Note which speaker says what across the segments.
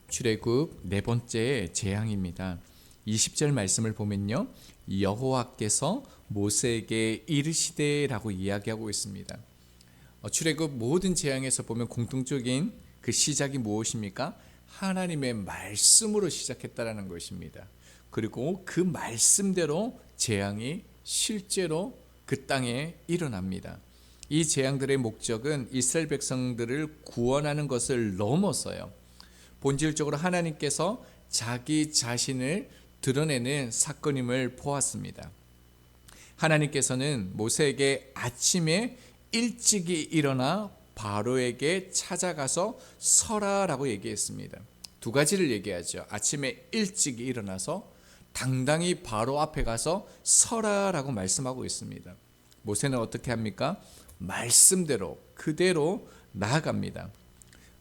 Speaker 1: 출애굽 네 번째 재앙입니다. 20절 말씀을 보면요, 여호와께서 모세에게 이르시되라고 이야기하고 있습니다. 출애굽 모든 재앙에서 보면 공통적인 그 시작이 무엇입니까? 하나님의 말씀으로 시작했다라는 것입니다. 그리고 그 말씀대로 재앙이 실제로 그 땅에 일어납니다. 이 재앙들의 목적은 이스라엘 백성들을 구원하는 것을 넘어서요, 본질적으로 하나님께서 자기 자신을 드러내는 사건임을 보았습니다. 하나님께서는 모세에게 아침에 일찍이 일어나 바로에게 찾아가서 서라라고 얘기했습니다. 두 가지를 얘기하죠. 아침에 일찍이 일어나서 당당히 바로 앞에 가서 서라라고 말씀하고 있습니다. 모세는 어떻게 합니까? 말씀대로 그대로 나아갑니다.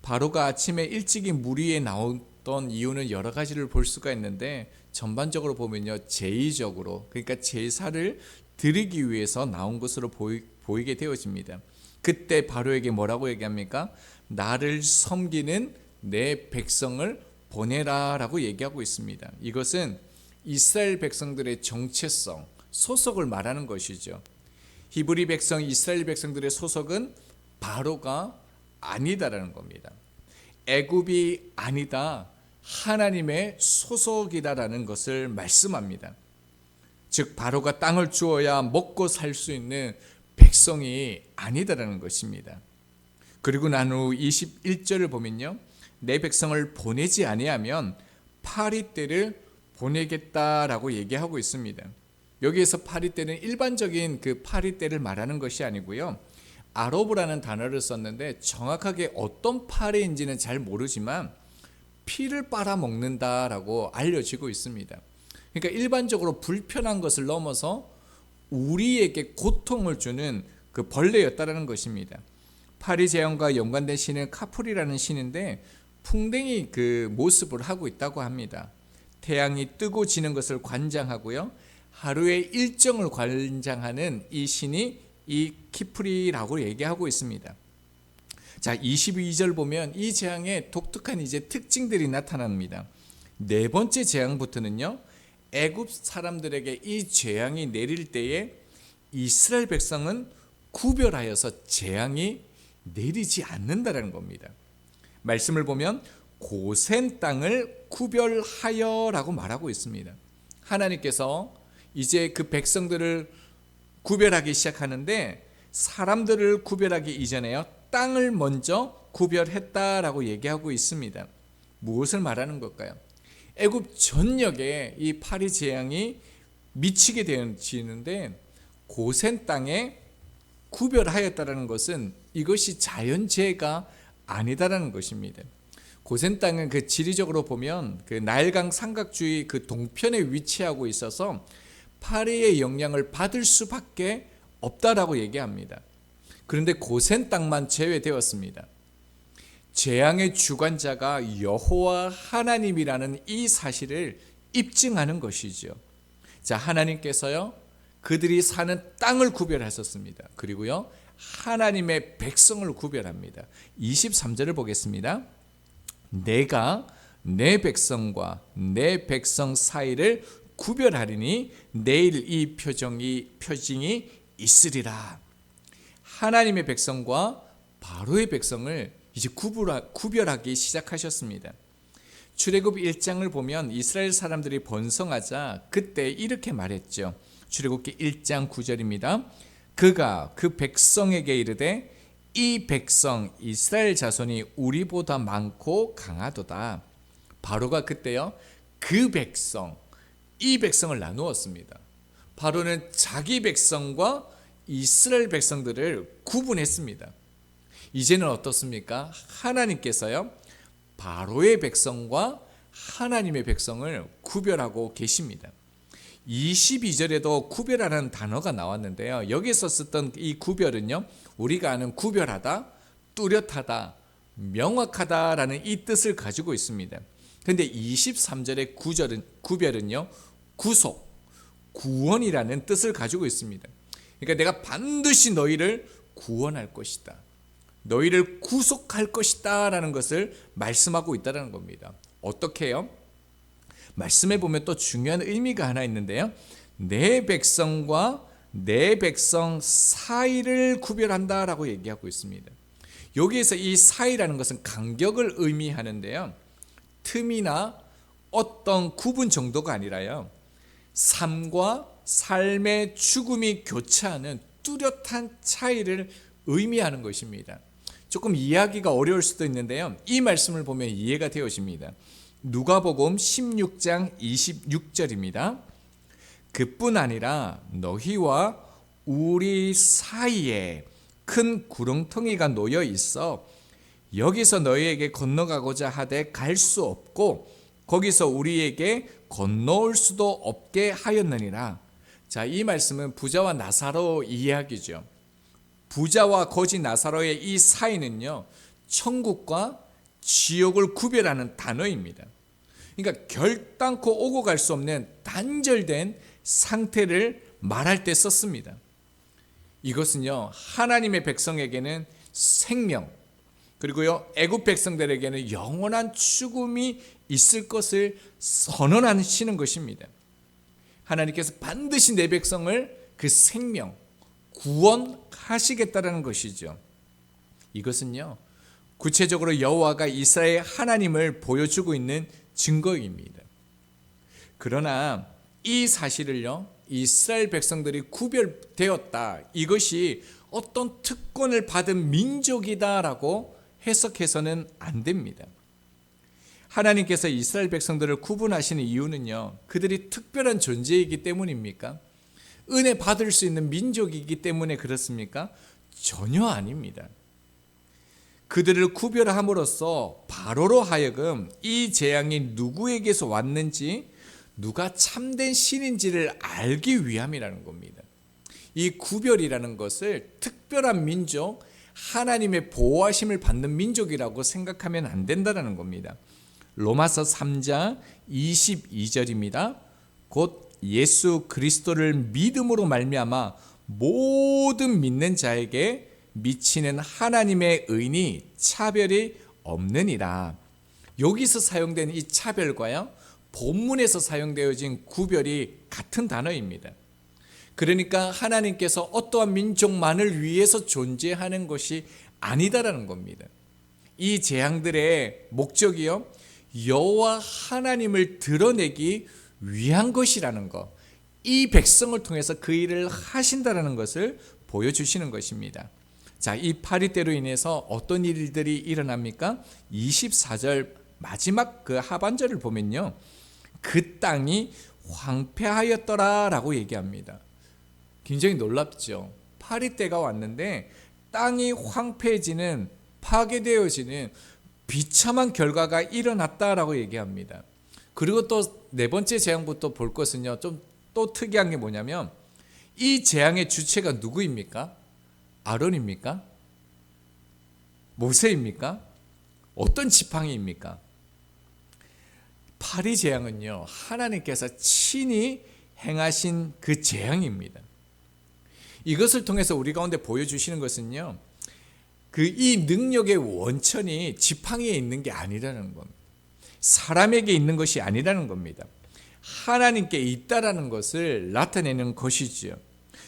Speaker 1: 바로가 아침에 일찍이 물 위에 나왔던 이유는 여러 가지를 볼 수가 있는데, 전반적으로 보면요, 제의적으로, 그러니까 제사를 드리기 위해서 나온 것으로 보이게 되어집니다. 그때 바로에게 뭐라고 얘기합니까? 나를 섬기는 내 백성을 보내라 라고 얘기하고 있습니다. 이것은 이스라엘 백성들의 정체성, 소속을 말하는 것이죠. 히브리 백성, 이스라엘 백성들의 소속은 바로가 아니다라는 겁니다. 애굽이 아니다, 하나님의 소속이다라는 것을 말씀합니다. 즉 바로가 땅을 주어야 먹고 살 수 있는 백성이 아니다라는 것입니다. 그리고 난 후 21절을 보면요, 내 백성을 보내지 아니하면 파리떼를 보내겠다라고 얘기하고 있습니다. 여기에서 파리떼는 일반적인 그 파리떼를 말하는 것이 아니고요, 아로브라는 단어를 썼는데 정확하게 어떤 파리인지는 잘 모르지만 피를 빨아먹는다라고 알려지고 있습니다. 그러니까 일반적으로 불편한 것을 넘어서 우리에게 고통을 주는 그 벌레였다라는 것입니다. 파리 재앙과 연관된 신은 카풀이라는 신인데 풍뎅이 그 모습을 하고 있다고 합니다. 태양이 뜨고 지는 것을 관장하고요, 하루의 일정을 관장하는 이 신이 이 키프리라고 얘기하고 있습니다. 자, 22절 보면 이 재앙의 독특한 이제 특징들이 나타납니다. 네 번째 재앙부터는요, 애굽 사람들에게 이 재앙이 내릴 때에 이스라엘 백성은 구별하여서 재앙이 내리지 않는다는 겁니다. 말씀을 보면 고센 땅을 구별하여라고 말하고 있습니다. 하나님께서 이제 그 백성들을 구별하기 시작하는데, 사람들을 구별하기 이전에요, 땅을 먼저 구별했다라고 얘기하고 있습니다. 무엇을 말하는 걸까요? 애굽 전역에 이 파리 재앙이 미치게 되어지는데 고센 땅에 구별하였다라는 것은 이것이 자연재해가 아니다라는 것입니다. 고센 땅은 그 지리적으로 보면 그 나일강 삼각주의 그 동편에 위치하고 있어서 파리의 영향을 받을 수밖에 없다라고 얘기합니다. 그런데 고센 땅만 제외되었습니다. 재앙의 주관자가 여호와 하나님이라는 이 사실을 입증하는 것이죠. 자, 하나님께서요, 그들이 사는 땅을 구별하셨습니다. 그리고요, 하나님의 백성을 구별합니다. 23절을 보겠습니다. 내가 내 백성과 내 백성 사이를 구별하리니 내일 이 표징이 있으리라. 하나님의 백성과 바로의 백성을 이제 구별하기 시작하셨습니다. 출애굽 1장을 보면 이스라엘 사람들이 번성하자 그때 이렇게 말했죠. 출애굽기 1장 9절입니다. 그가 그 백성에게 이르되 이 백성 이스라엘 자손이 우리보다 많고 강하도다. 바로가 그때요, 그 백성, 이 백성을 나누었습니다. 바로는 자기 백성과 이스라엘 백성들을 구분했습니다. 이제는 어떻습니까? 하나님께서요, 바로의 백성과 하나님의 백성을 구별하고 계십니다. 22절에도 구별하는 단어가 나왔는데요, 여기서 썼던 이 구별은요, 우리가 아는 구별하다, 뚜렷하다, 명확하다라는 이 뜻을 가지고 있습니다. 그런데 23절의 구별은요, 구속, 구원이라는 뜻을 가지고 있습니다. 그러니까 내가 반드시 너희를 구원할 것이다. 너희를 구속할 것이다 라는 것을 말씀하고 있다는 겁니다. 어떻게 해요? 말씀에 보면 또 중요한 의미가 하나 있는데요. 내 백성과 내 백성 사이를 구별한다라고 얘기하고 있습니다. 여기에서 이 사이라는 것은 간격을 의미하는데요. 틈이나 어떤 구분 정도가 아니라요. 삶과 삶의 죽음이 교차하는 뚜렷한 차이를 의미하는 것입니다. 조금 이해하기가 어려울 수도 있는데요. 이 말씀을 보면 이해가 되어집니다. 누가복음 16장 26절입니다. 그뿐 아니라 너희와 우리 사이에 큰 구렁텅이가 놓여 있어 여기서 너희에게 건너가고자 하되 갈 수 없고 거기서 우리에게 건너올 수도 없게 하였느니라. 자, 이 말씀은 부자와 나사로 이야기죠. 부자와 거지 나사로의 이 사이는요, 천국과 지옥을 구별하는 단어입니다. 그러니까 결단코 오고 갈 수 없는 단절된 상태를 말할 때 썼습니다. 이것은요, 하나님의 백성에게는 생명, 그리고요, 애굽 백성들에게는 영원한 죽음이 있을 것을 선언하시는 것입니다. 하나님께서 반드시 내 백성을 그 생명, 구원하시겠다라는 것이죠. 이것은요, 구체적으로 여호와가 이스라엘 하나님을 보여주고 있는 증거입니다. 그러나 이 사실을요, 이스라엘 백성들이 구별되었다, 이것이 어떤 특권을 받은 민족이다라고 해석해서는 안 됩니다. 하나님께서 이스라엘 백성들을 구분하시는 이유는요, 그들이 특별한 존재이기 때문입니까? 은혜 받을 수 있는 민족이기 때문에 그렇습니까? 전혀 아닙니다. 그들을 구별함으로써 바로로 하여금 이 재앙이 누구에게서 왔는지, 누가 참된 신인지를 알기 위함이라는 겁니다. 이 구별이라는 것을 특별한 민족, 하나님의 보호하심을 받는 민족이라고 생각하면 안 된다는 겁니다. 로마서 3장 22절입니다. 곧 예수 그리스도를 믿음으로 말미암아 모든 믿는 자에게 미치는 하나님의 의니 차별이 없느니라. 여기서 사용된 이 차별과요, 본문에서 사용되어진 구별이 같은 단어입니다. 그러니까 하나님께서 어떠한 민족만을 위해서 존재하는 것이 아니다라는 겁니다. 이 재앙들의 목적이요, 여호와 하나님을 드러내기 위한 것이라는 것, 이 백성을 통해서 그 일을 하신다라는 것을 보여주시는 것입니다. 자, 이 파리떼로 인해서 어떤 일들이 일어납니까? 24절 마지막 그 하반절을 보면요, 그 땅이 황폐하였더라 라고 얘기합니다. 굉장히 놀랍죠. 파리떼가 왔는데 땅이 황폐해지는, 파괴되어지는 비참한 결과가 일어났다라고 얘기합니다. 그리고 또 네 번째 재앙부터 볼 것은요, 좀 또 특이한 게 뭐냐면, 이 재앙의 주체가 누구입니까? 아론입니까? 모세입니까? 어떤 지팡이입니까? 파리 재앙은요, 하나님께서 친히 행하신 그 재앙입니다. 이것을 통해서 우리 가운데 보여주시는 것은요, 이 능력의 원천이 지팡이에 있는 게 아니라는 겁니다. 사람에게 있는 것이 아니라는 겁니다. 하나님께 있다라는 것을 나타내는 것이지요.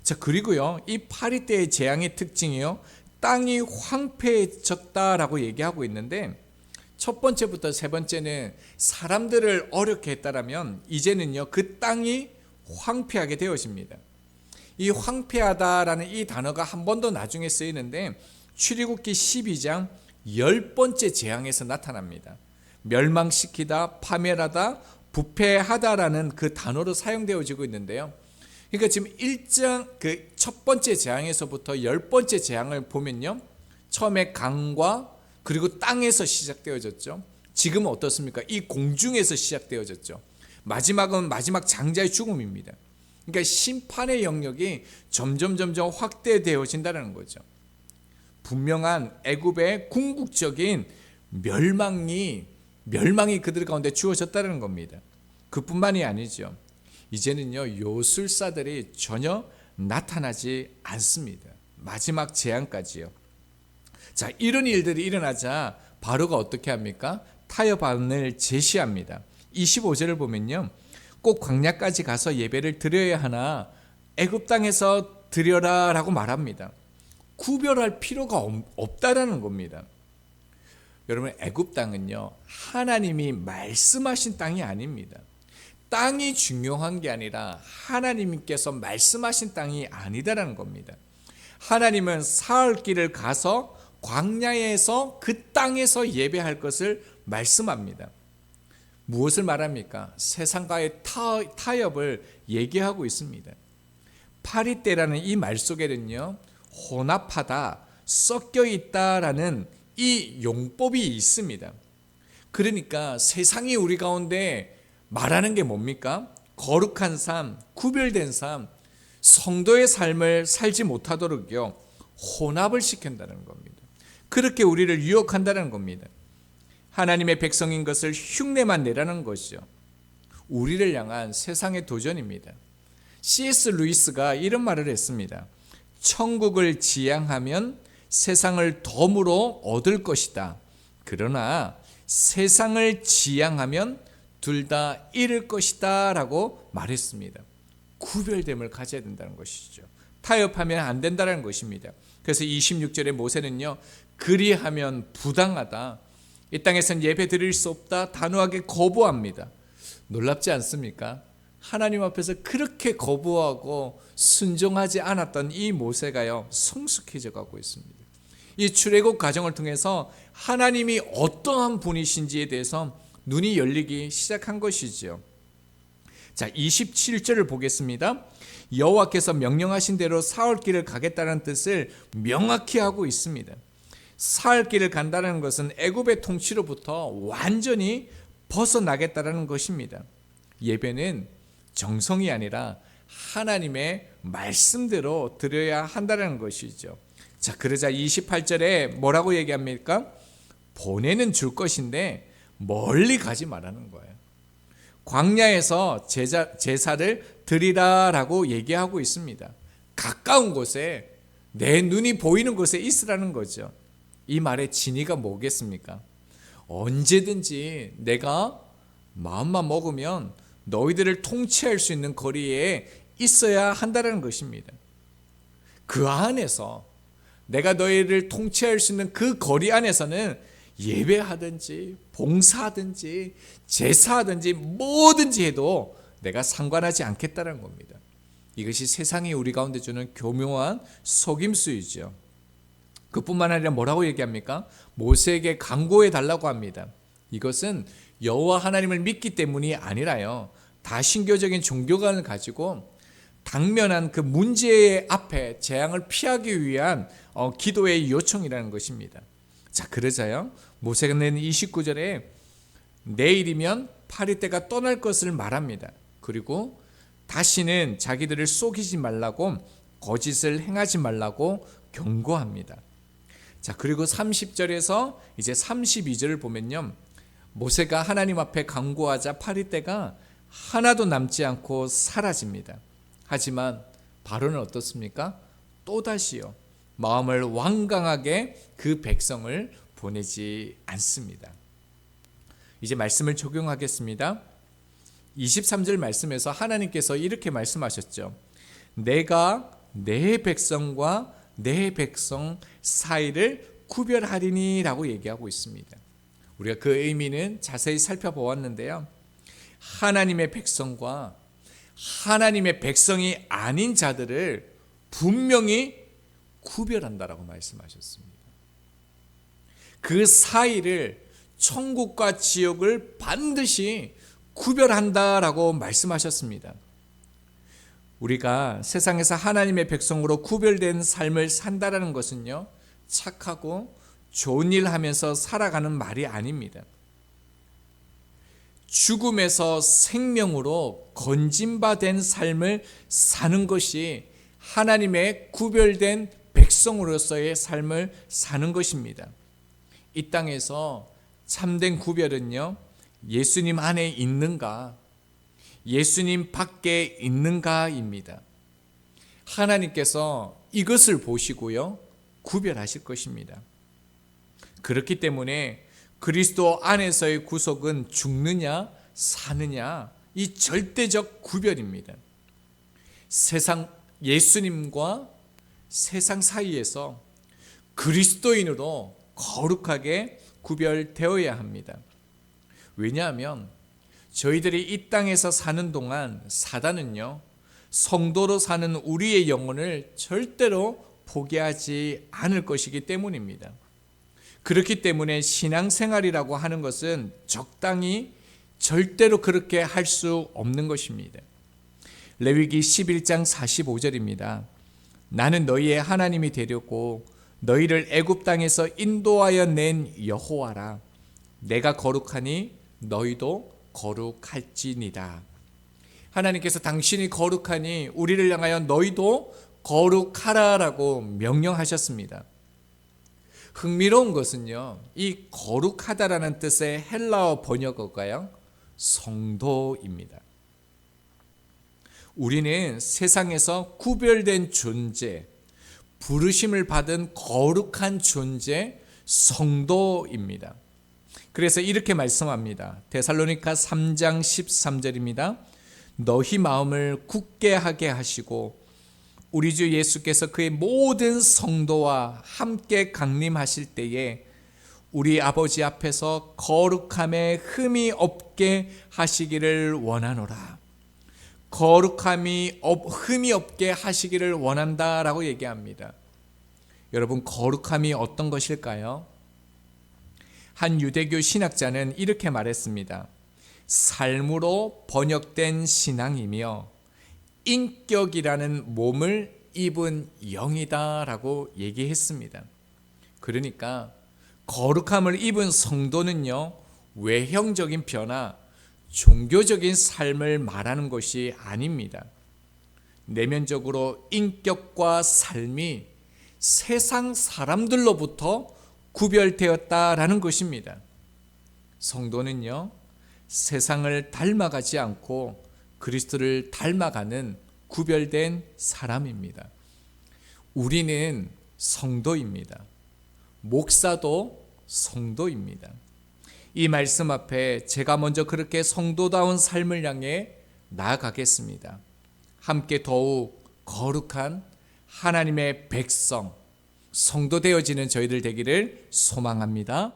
Speaker 1: 자, 그리고요, 이 파리떼의 재앙의 특징이요, 땅이 황폐해졌다라고 얘기하고 있는데, 첫 번째부터 세 번째는 사람들을 어렵게 했다라면, 이제는요, 그 땅이 황폐하게 되어집니다. 이 황폐하다라는 이 단어가 한 번 더 나중에 쓰이는데, 출애굽기 12장 10번째 재앙에서 나타납니다. 멸망시키다, 파멸하다, 부패하다라는 그 단어로 사용되어지고 있는데요. 그러니까 지금 1장 그 첫 번째 재앙에서부터 10번째 재앙을 보면요, 처음에 강과 그리고 땅에서 시작되어졌죠. 지금은 어떻습니까? 이 공중에서 시작되어졌죠. 마지막은 마지막 장자의 죽음입니다. 그러니까 심판의 영역이 점점 확대되어진다는 거죠. 분명한 애굽의 궁극적인 멸망이 그들 가운데 주어졌다는 겁니다. 그뿐만이 아니죠. 이제는요, 요술사들이 전혀 나타나지 않습니다. 마지막 재앙까지요. 자, 이런 일들이 일어나자 바로가 어떻게 합니까? 타협안을 제시합니다. 25절을 보면요, 꼭 광야까지 가서 예배를 드려야 하나 애굽 땅에서 드려라 라고 말합니다. 구별할 필요가 없다라는 겁니다. 여러분, 애굽 땅은요, 하나님이 말씀하신 땅이 아닙니다. 땅이 중요한 게 아니라 하나님께서 말씀하신 땅이 아니다라는 겁니다. 하나님은 사흘길을 가서 광야에서 그 땅에서 예배할 것을 말씀합니다. 무엇을 말합니까? 세상과의 타협을 얘기하고 있습니다. 파리떼라는 이 말 속에는요, 혼합하다, 섞여 있다라는 이 용법이 있습니다. 그러니까 세상이 우리 가운데 말하는 게 뭡니까? 거룩한 삶, 구별된 삶, 성도의 삶을 살지 못하도록요, 혼합을 시킨다는 겁니다. 그렇게 우리를 유혹한다는 겁니다. 하나님의 백성인 것을 흉내만 내라는 것이죠. 우리를 향한 세상의 도전입니다. C.S. 루이스가 이런 말을 했습니다. 천국을 지향하면 세상을 덤으로 얻을 것이다. 그러나 세상을 지향하면 둘 다 잃을 것이다 라고 말했습니다. 구별됨을 가져야 된다는 것이죠. 타협하면 안 된다는 것입니다. 그래서 26절에 모세는요, 그리하면 부당하다, 이 땅에선 예배 드릴 수 없다, 단호하게 거부합니다. 놀랍지 않습니까? 하나님 앞에서 그렇게 거부하고 순종하지 않았던 이 모세가요, 성숙해져 가고 있습니다. 이 출애굽 과정을 통해서 하나님이 어떠한 분이신지에 대해서 눈이 열리기 시작한 것이지요. 자, 27절을 보겠습니다. 여호와께서 명령하신 대로 사흘길을 가겠다는 뜻을 명확히 하고 있습니다. 사흘길을 간다는 것은 애굽의 통치로부터 완전히 벗어나겠다는 것입니다. 예배는 정성이 아니라 하나님의 말씀대로 드려야 한다는 것이죠. 자, 그러자 28절에 뭐라고 얘기합니까? 보내는 줄 것인데 멀리 가지 말라는 거예요. 광야에서 제사를 드리라라고 얘기하고 있습니다. 가까운 곳에, 내 눈이 보이는 곳에 있으라는 거죠. 이 말의 진의가 뭐겠습니까? 언제든지 내가 마음만 먹으면 너희들을 통치할 수 있는 거리에 있어야 한다는 것입니다. 그 안에서, 내가 너희를 통치할 수 있는 그 거리 안에서는 예배하든지 봉사하든지 제사하든지 뭐든지 해도 내가 상관하지 않겠다는 겁니다. 이것이 세상이 우리 가운데 주는 교묘한 속임수이죠. 그뿐만 아니라 뭐라고 얘기합니까? 모세에게 강구해 달라고 합니다. 이것은 여호와 하나님을 믿기 때문이 아니라요, 다신교적인 종교관을 가지고 당면한 그 문제의 앞에 재앙을 피하기 위한 기도의 요청이라는 것입니다. 자, 그러자요, 모세가 낸 29절에 내일이면 파리떼가 떠날 것을 말합니다. 그리고 다시는 자기들을 속이지 말라고, 거짓을 행하지 말라고 경고합니다. 자, 그리고 30절에서 이제 32절을 보면요, 모세가 하나님 앞에 간구하자 파리떼가 하나도 남지 않고 사라집니다. 하지만 바로는 어떻습니까? 또다시요, 마음을 완강하게 그 백성을 보내지 않습니다. 이제 말씀을 적용하겠습니다. 23절 말씀에서 하나님께서 이렇게 말씀하셨죠. 내가 내 백성과 내 백성 사이를 구별하리니 라고 얘기하고 있습니다. 우리가 그 의미는 자세히 살펴보았는데요, 하나님의 백성과 하나님의 백성이 아닌 자들을 분명히 구별한다라고 말씀하셨습니다. 그 사이를, 천국과 지옥을 반드시 구별한다라고 말씀하셨습니다. 우리가 세상에서 하나님의 백성으로 구별된 삶을 산다라는 것은요, 착하고 좋은 일 하면서 살아가는 말이 아닙니다. 죽음에서 생명으로 건진받은 삶을 사는 것이 하나님의 구별된 백성으로서의 삶을 사는 것입니다. 이 땅에서 참된 구별은요, 예수님 안에 있는가, 예수님 밖에 있는가입니다. 하나님께서 이것을 보시고요, 구별하실 것입니다. 그렇기 때문에 그리스도 안에서의 구속은 죽느냐 사느냐 이 절대적 구별입니다. 세상 예수님과 세상 사이에서 그리스도인으로 거룩하게 구별되어야 합니다. 왜냐하면 저희들이 이 땅에서 사는 동안 사단은요, 성도로 사는 우리의 영혼을 절대로 포기하지 않을 것이기 때문입니다. 그렇기 때문에 신앙생활이라고 하는 것은 적당히 절대로 그렇게 할 수 없는 것입니다. 레위기 11장 45절입니다. 나는 너희의 하나님이 되려고 너희를 애굽 땅에서 인도하여 낸 여호와라. 내가 거룩하니 너희도 거룩할지니라. 하나님께서 당신이 거룩하니 우리를 향하여 너희도 거룩하라라고 명령하셨습니다. 흥미로운 것은요, 이 거룩하다라는 뜻의 헬라어 번역어가요, 성도입니다. 우리는 세상에서 구별된 존재, 부르심을 받은 거룩한 존재, 성도입니다. 그래서 이렇게 말씀합니다. 데살로니가 3장 13절입니다. 너희 마음을 굳게 하게 하시고 우리 주 예수께서 그의 모든 성도와 함께 강림하실 때에 우리 아버지 앞에서 거룩함에 흠이 없게 하시기를 원하노라. 거룩함이 흠이 없게 하시기를 원한다라고 얘기합니다. 여러분, 거룩함이 어떤 것일까요? 한 유대교 신학자는 이렇게 말했습니다. 삶으로 번역된 신앙이며 인격이라는 몸을 입은 영이다라고 얘기했습니다. 그러니까 거룩함을 입은 성도는요, 외형적인 변화, 종교적인 삶을 말하는 것이 아닙니다. 내면적으로 인격과 삶이 세상 사람들로부터 구별되었다라는 것입니다. 성도는요, 세상을 닮아가지 않고 그리스도를 닮아가는 구별된 사람입니다. 우리는 성도입니다. 목사도 성도입니다. 이 말씀 앞에 제가 먼저 그렇게 성도다운 삶을 향해 나아가겠습니다. 함께 더욱 거룩한 하나님의 백성, 성도 되어지는 저희들 되기를 소망합니다.